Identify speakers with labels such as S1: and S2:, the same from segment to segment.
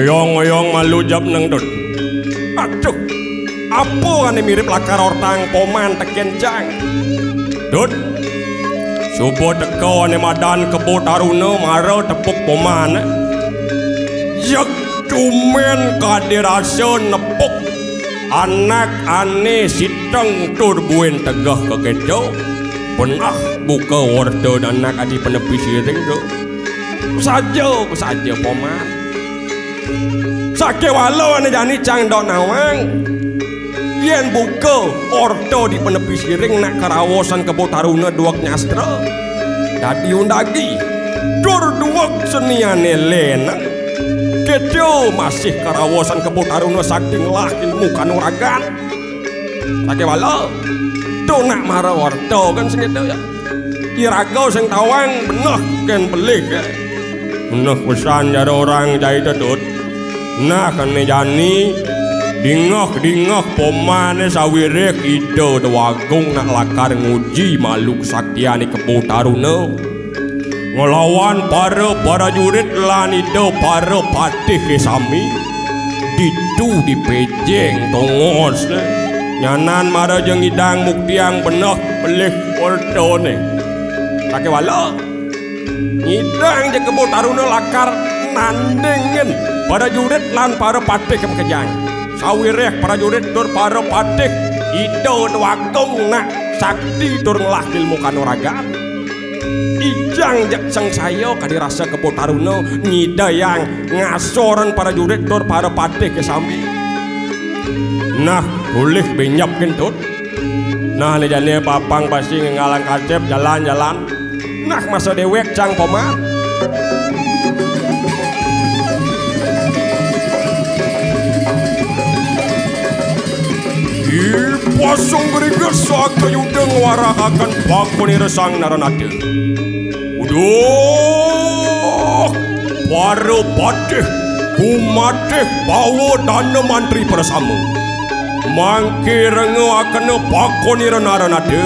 S1: Ngoyong-ngoyong malu jab nang dut. Aduh, apa ane mirip lakar ortang poman tekencang. Dut, subuh teko ane madan kebo taruna maro tepuk poman. Yak cumen kadirasa nepuk anak ane sitang tur buen tegah kekedo. Penah buka warta anak adi penepi siring tu. Saja poman. Sake walau ane jani cang dok nawang. Yen buka orto di penepi siring nak karawasan kebo taruna duak nyastra. Dadi undagi dur duak seniane lenang. Kedo masih karawasan kebo taruna saking lah ilmu kanuragan. Sake walau tu nak marah orto kan segitu ya. Iragau sing tawang benih ken belik ya. Benih pesan jara orang jahit tetut. Nah kan jani dingah pomane sawirek ide dewagung nak lakar nguji maluk saktiane kebo taruna ngelawan para prajurit lan ide para patih kesami ditu dipejeng tongos nyanan mara jeung idang muktiang benih pelih ortone sake wala ngidang je kebo taruna lakar nandingen prajurit lan para patih kemkejang sawireh prajurit tur para patih ide wakung nak sakti tur ngelah ilmu kanuragan ijang jak sang saya kadirasa kebo taruna ngidayang ngasoran prajurit tur para patih kesambi nah boleh benyap kentut nah lejane papang pasti ngalang kacep jalan-jalan nah masa dewek cang poman pasung geriges sakayudeng warakakan bakoni resang naranade. Uduh, para patih kumatih bawa dana mantri bersama. Mangke rengu akan bakoni naranade.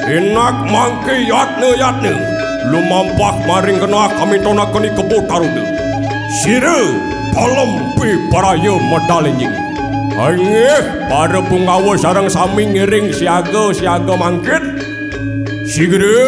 S1: Enak mangke yatne lumampah maring kena kami tonakani kebo taruna. Sira palempi paraya medalenjing. Angeh para punggawa sarang sami ngiring siaga mangkit sigera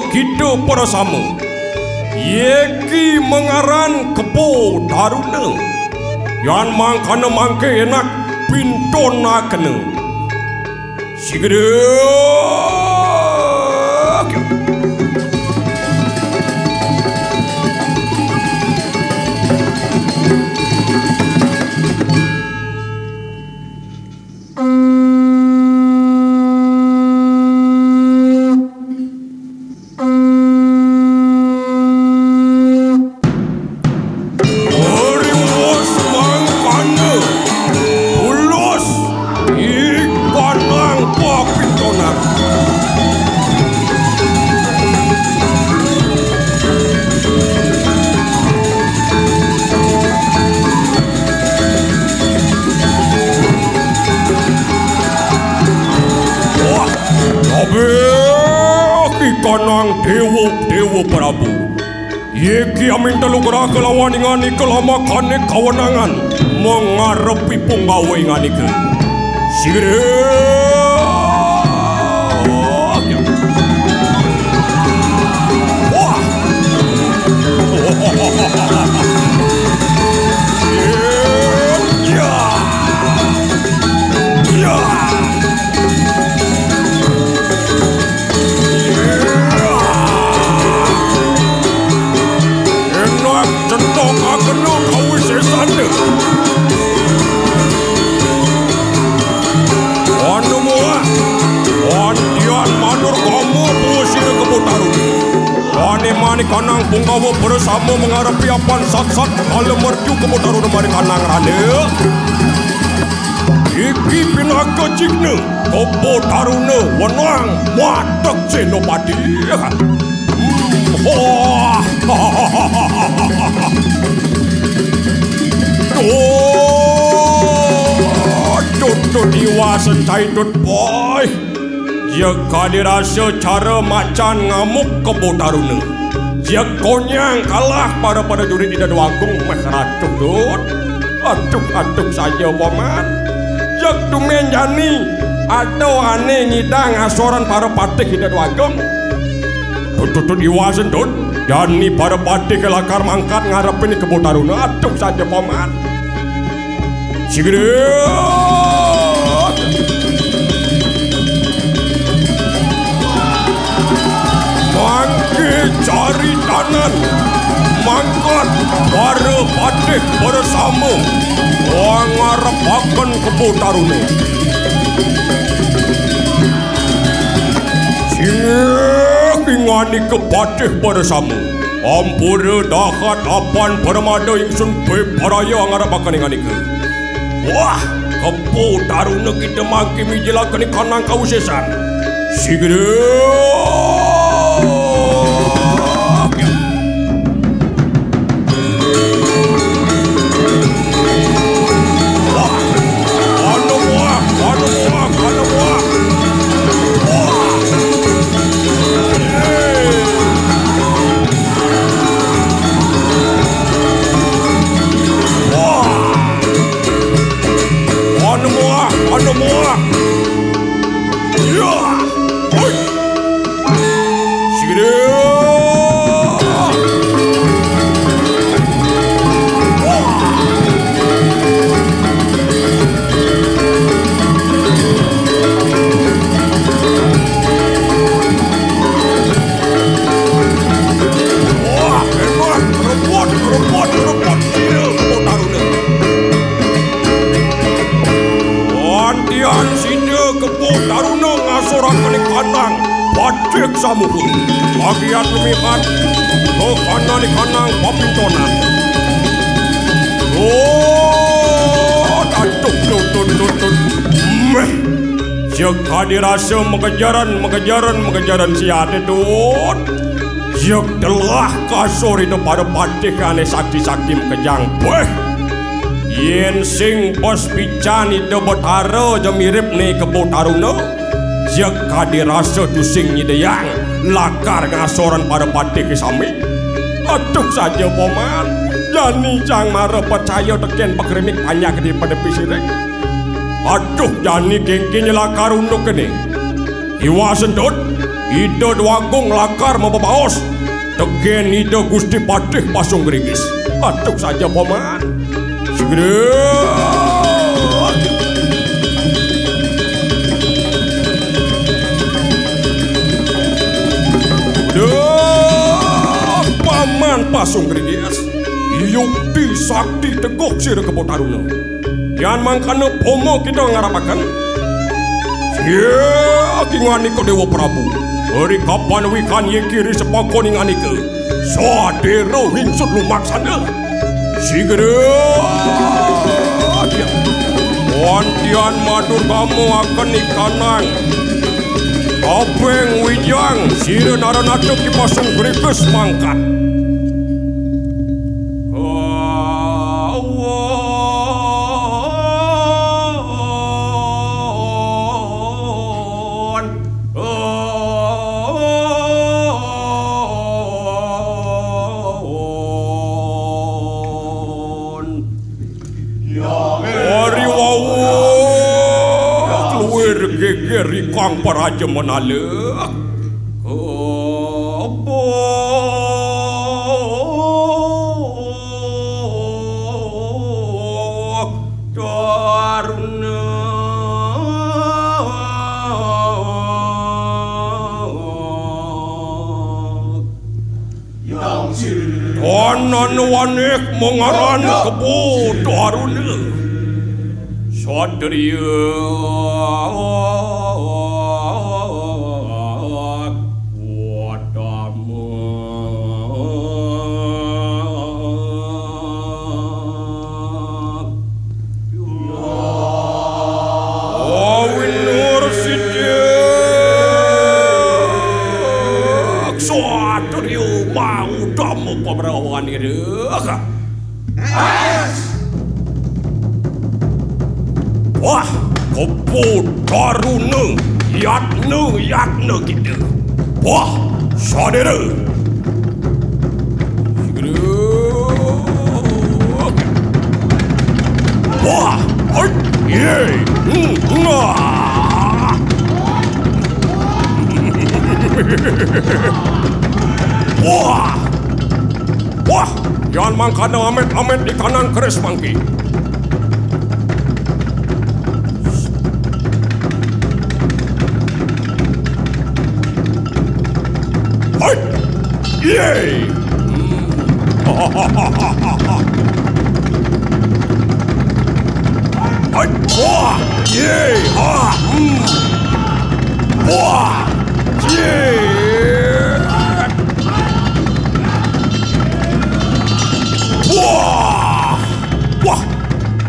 S1: kita para sama yeki mengaran kebo taruna yan mangkana mangke enak pintona kena sigera Abe ki kanang dewa Prabu. Yeki amin telugra kelawan ingani kelamakane kawenangan mengarepi punggawe ingani ke. Sigere. Wah. Ya. Ya. Centong akan kau sesanda. Anu muah, antian manur kamu pusir kebutaru. Ane mani kanang punggawa bersama mengharapi apan sat-sat kalau merju kebutaru mari kanang rane. Iki pinaka cikne kebutarune wenang matek senopati. Oh, Tutut iwas caitut boy. Jika dirasa cara macan ngamuk kebutarune. Jika konyang kalah pada juri tidak wagung mehratuk tut. Atuk saja paman. Jika dumen jani atau aneh ngidang asoran para patih tidak wagung. Tutut iwasan tut. Jani para patih kelakar mangkat ngarepin kebutarune. Atuk saja paman. Sigere. Mangke cari tanan mangkat para patih bersama ngarepaken kebutarune. Ingani kepatih bersama ampura dahat apan permada ingsun beparaya ngarepaken ingani ke. Wah, kebutarune kita mangke mijelaken kanang kausesan. Sigere. Samuku, bagian lumihan, ke kanan di kanang papintonan. Oh, tatuk tutut. Meh, jika dirasa mengejaran siade tut. Jika telah kasur itu pada patih kane sakti-sakti mekejang. Weh, yen sing bos pican itu betara je mirip ni kebutarune. Jika dirasa tusing nyidayang lakar ngasoran pada patih kesami. Aduh saja paman. Jani jang mara percaya teken pakrimik banyak daripada pisirek. Aduh jani gengkinya lakar unduk kene. Iwa sendut. Ida wagung lakar membaos. Teken ida gusti patih pasung gerigis. Aduh saja paman. Segera. Paman pasung gerigis yukti sakti teguh sir kebutarune. Yan mangkana pomo kita ngarapakan. Ki ngani ko Dewa Prabu. Hari kapan wikan ye kiri sepakon ngani ke. Sadero hingsut lumaksana. Sigera. Wantian madur kamu akan ikanang. Apeng wijang sira naranatuk di pasung gerigis mangkat. Kiri kang paraja menalek Kanan wanek mengaran kebo daruna Sadria Wah, kebo daruna yatna kita. Wah, saudara. Wah, ye, Wah, wah, jangan mangkana amet di kanan keris mangki. Yay! Wah! Yay! Wah! Yay! Wah! Wah!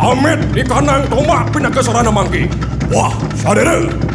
S1: Amet di kanan tombak pindah ke sarana mangki. Wah! Saudara!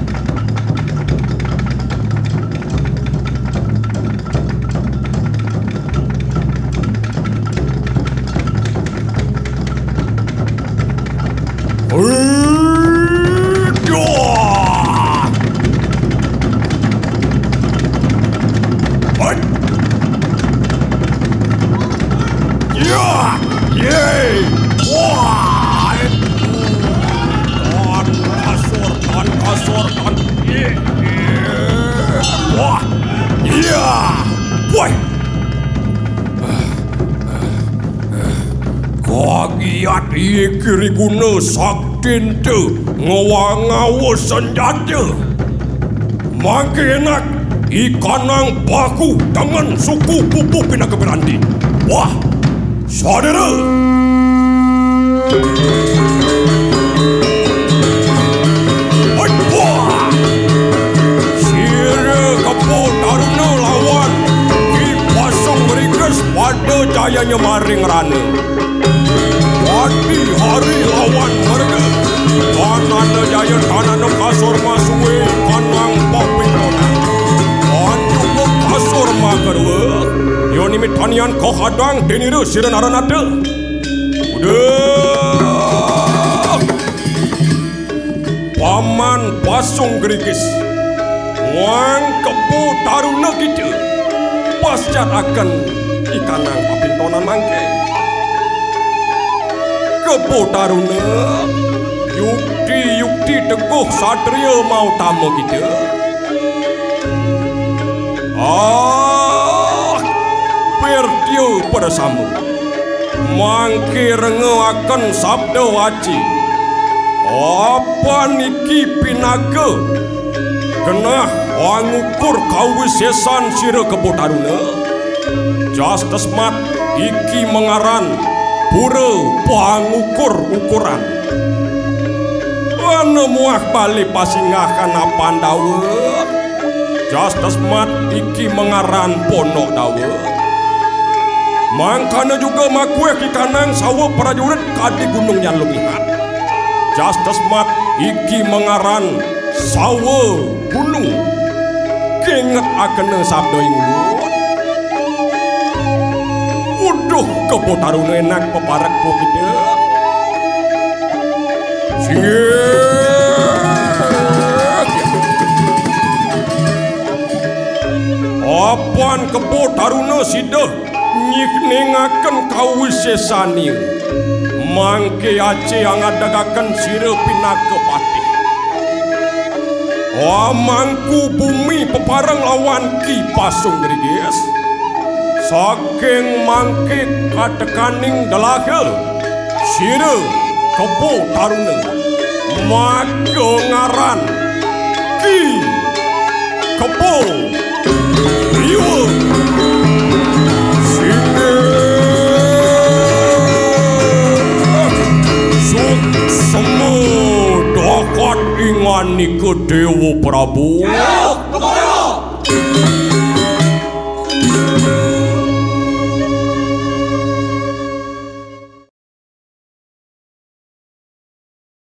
S1: Kagiat kiri guna saktin tu ngawa senjata. Makin enak ikanang baku dengan suku pupu pindah ke berandi. Wah, saudara. Wah, sira kebo daruna lawan Ki Pasung Riges pada jayanya maring rana. Wadi hari lawan mereka. Kanan jaya kanan kasur masue kanang papinona. Anjuk kasur makarwa. Yoni mitanian kau hadang deniru siran aranada. Udah. Paman Pasung Gerigis. Wang kebo daruna kita. Pascat akan ikanang papinona mangke. Kebo daruna Yukti teguh satria mau tamu kita. Pertiu pada samu mangki rengu akan sabda waci. Apa niki pinaga kena wangukur kawisesan sira kebo daruna. Just smart iki mengaran pura pangukur ukuran. Mana muah balik pasingah kana pandawa. Just smart iki mengaran ponok dawa. Mangkana juga makue ki kanang sawa prajurit kadi gunung yang lumihat. Just smart iki mengaran sawa gunung. Kinget akan sabdo inglu. Uduh kebo daruna enak peparak po kita. Apan kebo daruna sidah nyikningakan kawisesani. Mangke Aceh yang adagakan sira pinaka pati. Mangku bumi pepareng lawan Ki Pasung Gerigis saking mangkit katekaning dalaga sira Kebo Taruna maka ngaran Ki Kebo Riwa Singe Suksema dakat ingani ke Dewa Prabu.